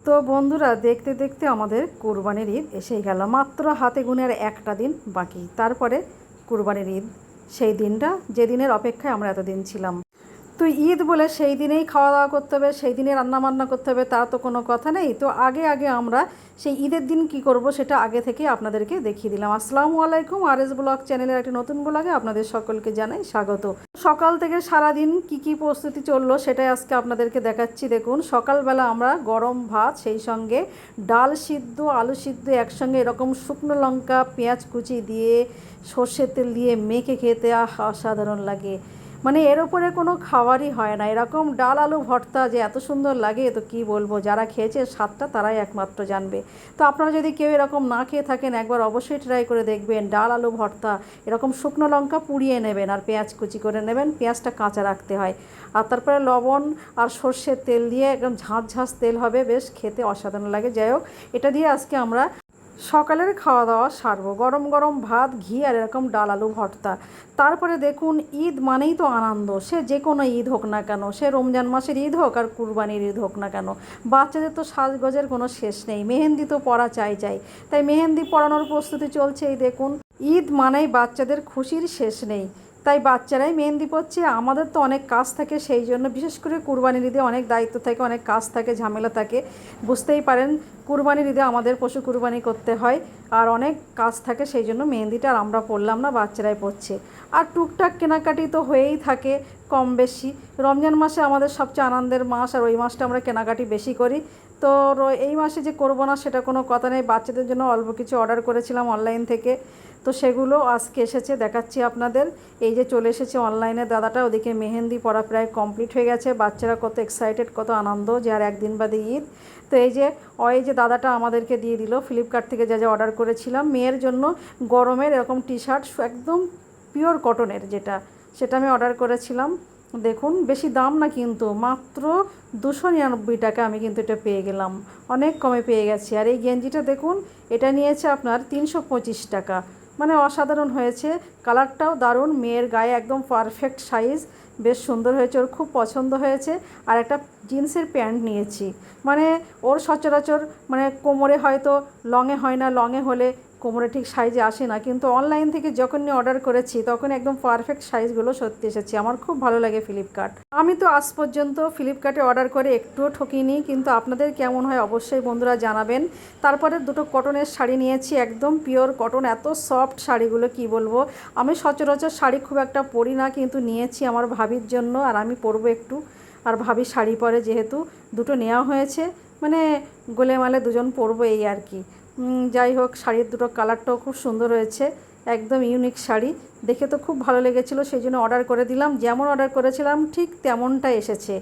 তো বন্ধুরা, দেখতে দেখতে আমাদের কুরবানির ঈদ এসেই গেল। মাত্র হাতে গুনে আর একটা দিন বাকি, তারপরে কুরবানির ঈদ। সেই দিনটা, যে দিনের অপেক্ষায় আমরা এতদিন ছিলাম। তো ঈদ বলে সেই দিনেই খাওয়া দাওয়া করতে হবে, সেই দিনে রান্নাবান্না করতে হবে, তা তো কোনো কথা নেই। তো আগে আগে আমরা সেই ঈদের দিন কি করব সেটা আগে থেকে আপনাদেরকে দেখিয়ে দিলাম। আসসালামু আলাইকুম, RS ব্লগ চ্যানেলের একটি নতুন ব্লগে আপনাদের সকলকে জানাই স্বাগত। সকাল থেকে সারাদিন কি প্রস্তুতি চললো সেটাই আজকে আপনাদেরকে দেখাচ্ছি। দেখুন, সকালবেলা আমরা গরম ভাত, সেই সঙ্গে ডাল সিদ্ধ, আলু সিদ্ধ একসঙ্গে এরকম শুকনো লঙ্কা পেঁয়াজ কুচি দিয়ে সর্ষের তেল দিয়ে মেখে খেতে অসাধারণ লাগে। মানে এর ওপরে কোনো খাবারই হয় না। এরকম ডাল আলু ভর্তা যে এত সুন্দর লাগে, তো কি বলবো, যারা খেয়েছে স্বাদটা তারাই একমাত্র জানবে। তো আপনারা যদি কেউ এরকম না খেয়ে থাকেন, একবার অবশ্যই ট্রাই করে দেখবেন। ডাল আলু ভর্তা এরকম শুকনো লঙ্কা পুড়িয়ে নেবেন আর পেঁয়াজ কুচি করে নেবেন, পেঁয়াজটা কাঁচা রাখতে হয়। আর তারপরে লবণ আর সর্ষের তেল দিয়ে একদম ঝাঁঝ ঝাঁঝ তেল হবে, বেশ খেতে অসাধারণ লাগে। যাই হোক, এটা দিয়ে আজকে আমরা সকালের খাওয়া দাওয়া সারবো। গরম গরম ভাত, ঘি আর এরকম ডাল আলু ভর্তা। তারপরে দেখুন, ঈদ মানেই তো আনন্দ। সে যে কোনো ঈদ হোক না কেন, সে রমজান মাসের ঈদ হোক আর কুরবানির ঈদ হোক না কেন, বাচ্চাদের তো সাজগোজের কোনো শেষ নেই। মেহেন্দি তো পরা চাই। তাই মেহেন্দি পরানোর প্রস্তুতি চলছে। এই দেখুন, ঈদ মানেই বাচ্চাদের খুশির শেষ নেই। তাই বাচ্চারাই মেহেন্দি পরছে। আমাদের তো অনেক কাজ থাকে, সেই জন্য বিশেষ করে কুরবানির ঈদে অনেক দায়িত্ব থাকে, অনেক কাজ থাকে, ঝামেলা থাকে। বুঝতেই পারেন, কুরবানির ঈদে আমাদের পশু কুরবানি করতে হয় আর অনেক কাজ থাকে, সেই জন্য মেহেন্দিটা আর আমরা পরলাম না, বাচ্চারাই পরছে। আর টুকটাক কেনাকাটি তো হয়েই থাকে কম বেশি। রমজান মাসে আমাদের সবচেয়ে আনন্দের মাস, আর ওই মাসটা আমরা কেনাকাটি বেশি করি। তো এই মাসে যে করবো না সেটা কোনো কথা নেই। বাচ্চাদের জন্য অল্প কিছু অর্ডার করেছিলাম অনলাইন থেকে, তো সেগুলো আজকে এসেছে, দেখাচ্ছি আপনাদের। এই যে চলে এসেছে অনলাইনে দাদাটা, ওদিকে মেহেন্দি পরা প্রায় কমপ্লিট হয়ে গেছে। বাচ্চারা কত এক্সাইটেড, কত আনন্দ যে আর একদিন বাদে ঈদ। তো এই যে দাদাটা আমাদেরকে দিয়ে দিল ফ্লিপকার্ট থেকে যা যা অর্ডার করেছিলাম। মেয়ের জন্য গরমের এরকম টি শার্ট, একদম পিওর কটনের সেটা আমি অর্ডার করেছিলাম। দেখুন, বেশি দাম না কিন্তু, মাত্র 299 টাকা আমি কিন্তু এটা পেয়ে গেলাম। অনেক কমে পেয়ে গেছি। আর এই গেঞ্জিটা দেখুন, এটা নিয়েছে আপনার 325 টাকা। মানে অসাধারণ হয়েছে, কালারটাও দারুণ, মেয়ের গায়ে একদম পারফেক্ট সাইজ, বেশ সুন্দর হয়েছে, ওর খুব পছন্দ হয়েছে। আর একটা জিন্সের প্যান্ট নিয়েছি, মানে ওর সচরাচর মানে কোমরে হয়তো লংয়ে হয় না, লংয়ে হলে কোমরে ঠিক সাইজে আসে না, কিন্তু অনলাইন থেকে যখনই অর্ডার করেছি তখন একদম পারফেক্ট সাইজগুলো সত্যি এসেছে। আমার খুব ভালো লাগে ফ্লিপকার্ট। আমি তো আজ পর্যন্ত ফ্লিপকার্টে অর্ডার করে একটুও ঠকিনি, কিন্তু আপনাদের কেমন হয় অবশ্যই বন্ধুরা জানাবেন। তারপরে দুটো কটনের শাড়ি নিয়েছি, একদম পিওর কটন, এত সফট শাড়িগুলো কি বলবো। আমি সচরাচর শাড়ি খুব একটা পরি না, কিন্তু নিয়েছি আমার ভাবির জন্য, আর আমি পরবো একটু। আর ভাবি শাড়ি পরে, যেহেতু দুটো নেওয়া হয়েছে, মানে গোলেমালে দুজন পরবো এই আর কি। যাই হোক, শাড়ির দুটো কালারটাও খুব সুন্দর হয়েছে, একদম ইউনিক শাড়ি। দেখে তো খুব ভালো লেগেছিলো, সেই জন্য অর্ডার করে দিলাম। যেমন অর্ডার করেছিলাম ঠিক তেমনটাই এসেছে।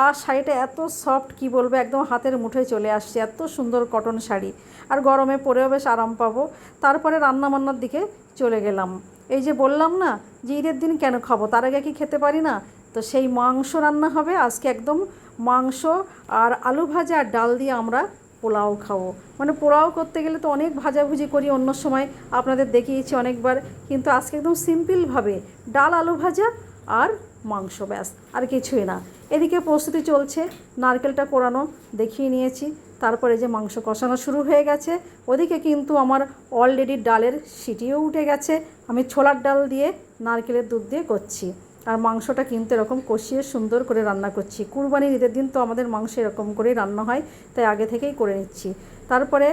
আর শাড়িটা এত সফট কি বলবো, একদম হাতের মুঠোয় চলে আসছে, এত সুন্দর কটন শাড়ি। আর গরমে পরেও বেশ আরাম পাবো। তারপরে রান্নাবান্নার দিকে চলে গেলাম। এই যে বললাম না যে ঈদের দিন কেন খাবো, তার আগে কি খেতে পারি না। তো সেই মাংস রান্না হবে আজকে, একদম মাংস আর আলু ভাজা আর ডাল দিয়ে আমরা পোলাও খাবো। মানে পোলাও করতে গেলে তো অনেক ভাজাভুজি করি, অন্য সময় আপনাদের দেখিয়েছি অনেকবার, কিন্তু আজকে একদম সিম্পলভাবে ডাল আলু ভাজা আর মাংস, ব্যাস, আর কিছুই না। এদিকে প্রস্তুতি চলছে, নারকেলটা কোরানো দেখিয়ে নিয়েছি। তারপরে যে মাংস কষানো শুরু হয়ে গেছে। ওদিকে কিন্তু আমার অলরেডি ডালের সিটিও উঠে গেছে। আমি ছোলার ডাল দিয়ে নারকেলের দুধ দিয়ে করছি। আর মাংসটা কিন্তু এরকম কষিয়ে সুন্দর করে রান্না করছি। কুরবানির ঈদের দিন তো আমাদের মাংস এরকম করেই রান্না হয়, তাই আগে থেকেই করে নিচ্ছি। তারপরে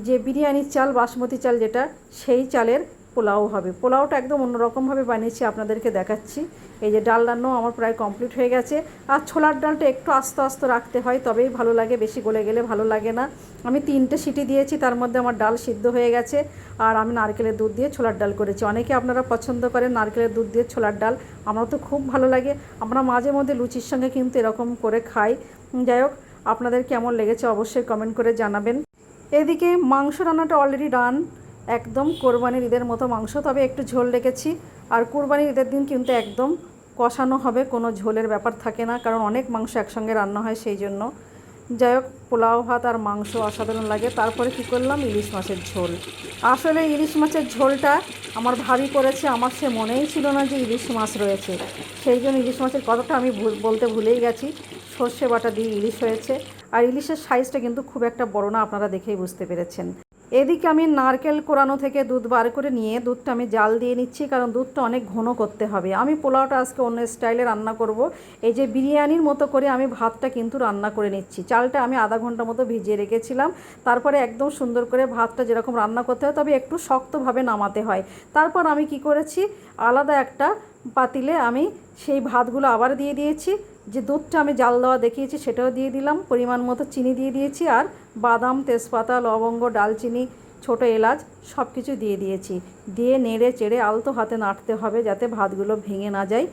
যে বিরিয়ানির চাল, বাসমতি চাল যেটা, সেই চালের পোলাও হবে। পোলাওটা একদম অন্যরকমভাবে বানিয়েছি, আপনাদেরকে দেখাচ্ছি। এই যে ডাল রান্নাও আমার প্রায় কমপ্লিট হয়ে গেছে। আর ছোলার ডালটা একটু আস্তে আস্তে রাখতে হয়, তবেই ভালো লাগে, বেশি গলে গেলে ভালো লাগে না। আমি 3টে সিটি দিয়েছি, তার মধ্যে আমার ডাল সিদ্ধ হয়ে গেছে। আর আমি নারকেলের দুধ দিয়ে ছোলার ডাল করেছি। অনেকে আপনারা পছন্দ করেন নারকেলের দুধ দিয়ে ছোলার ডাল, আমার তো খুব ভালো লাগে। আমরা মাঝে মধ্যে লুচির সঙ্গে কিন্তু এরকম করে খাই। যাই হোক, আপনাদের কেমন লেগেছে অবশ্যই কমেন্ট করে জানাবেন। এদিকে মাংস রান্নাটা অলরেডি ডান, একদম কোরবানির ঈদের মতো মাংস, তবে একটু ঝোল রেখেছি। আর কোরবানির ঈদের দিন কিন্তু একদম কষানো হবে, কোনো ঝোলের ব্যাপার থাকে না, কারণ অনেক মাংস একসঙ্গে রান্না হয় সেই জন্য। যাই হোক, পোলাও ভাত আর মাংস অসাধারণ লাগে। তারপরে কী করলাম, ইলিশ মাছের ঝোল। আসলে ইলিশ মাছের ঝোলটা আমার ভাবি করেছে, আমার সে মনেই ছিল না যে ইলিশ মাছ রয়েছে, সেই জন্য ইলিশ মাছের কথাটা আমি বলতে ভুলেই গেছি। সর্ষে বাটা দিয়ে ইলিশ হয়েছে। আর ইলিশের সাইজটা কিন্তু খুব একটা বড় না, আপনারা দেখেই বুঝতে পেরেছেন। এদিকে আমি নারকেল কোরানো থেকে দুধ বার করে নিয়ে দুধটা আমি জাল দিয়ে নিচ্ছি, কারণ দুধটা অনেক ঘন করতে হবে। আমি পোলাওটা আজকে অন্য স্টাইলে রান্না করব। এই যে বিরিয়ানির মতো করে আমি ভাতটা কিন্তু রান্না করে নিচ্ছি। চালটা আমি আধা ঘন্টা মতো ভিজিয়ে রেখেছিলাম, তারপরে একদম সুন্দর করে ভাতটা যেরকম রান্না করতে হয়, তবে একটু শক্তভাবে নামাতে হয়। তারপর আমি কি করেছি, আলাদা একটা পাতিলে আমি সেই ভাতগুলো আবার দিয়ে দিয়েছি। যে দুধটা আমি জাল দেওয়া দেখিয়েছি সেটাও দিয়ে দিলাম, পরিমাণ মতো চিনি দিয়ে দিয়েছি, আর বাদাম, তেজপাতা, লবঙ্গ, ডালচিনি, ছোটো এলাচ সব কিছু দিয়ে দিয়েছি। দিয়ে নেড়ে চেড়ে আলতো হাতে নাড়তে হবে যাতে ভাতগুলো ভেঙে না যায়।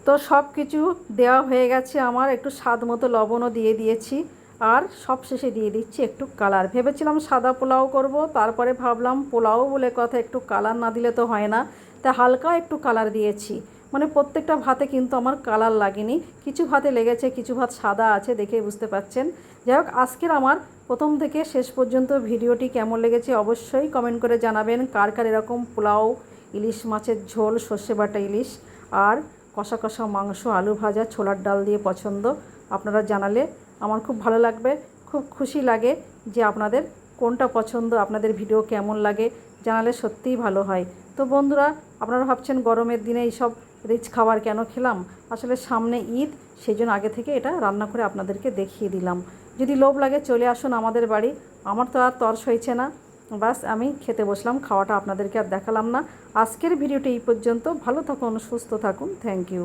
তো সব কিছু দেওয়া হয়ে গেছে আমার, একটু স্বাদ মতো লবণও দিয়ে দিয়েছি, আর সব শেষে দিয়ে দিচ্ছি একটু কালার। ভেবেছিলাম সাদা পোলাও করব, তারপরে ভাবলাম পোলাও বলে কথা, একটু কালার না দিলে তো হয় না, তাই হালকা একটু কালার দিয়েছি। মানে প্রত্যেকটা ভাতে কিন্তু আমার কালার লাগেনি, কিছু ভাতে লেগেছে, কিছু ভাত সাদা আছে, দেখেই বুঝতে পাচ্ছেন। যাই হোক, আজকের আমার প্রথম থেকে শেষ পর্যন্ত ভিডিওটি কেমন লেগেছে অবশ্যই কমেন্ট করে জানাবেন। কার কার এরকম পোলাও, ইলিশ মাছের ঝোল, সর্ষে বাটা ইলিশ আর কষা কষা মাংস, আলু ভাজা, ছোলার ডাল দিয়ে পছন্দ, আপনারা জানালে আমার খুব ভালো লাগবে। খুব খুশি লাগে যে আপনাদের কোনটা পছন্দ, আপনাদের ভিডিও কেমন লাগে জানালে সত্যিই ভালো হয়। তো বন্ধুরা, আপনারা ভাবছেন গরমের দিনে এইসব রিচ খাবার কেন খেলাম, আসলে সামনে ঈদ, সেই জন্য আগে থেকে এটা রান্না করে আপনাদেরকে দেখিয়ে দিলাম। যদি লোভ লাগে চলে আসুন আমাদের বাড়ি, আমার তো আর তর সইছে না, বাস আমি খেতে বসলাম, খাওয়াটা আপনাদেরকে আর দেখালাম না। আজকের ভিডিওটি এই পর্যন্ত। ভালো থাকুন, সুস্থ থাকুন, থ্যাংক ইউ।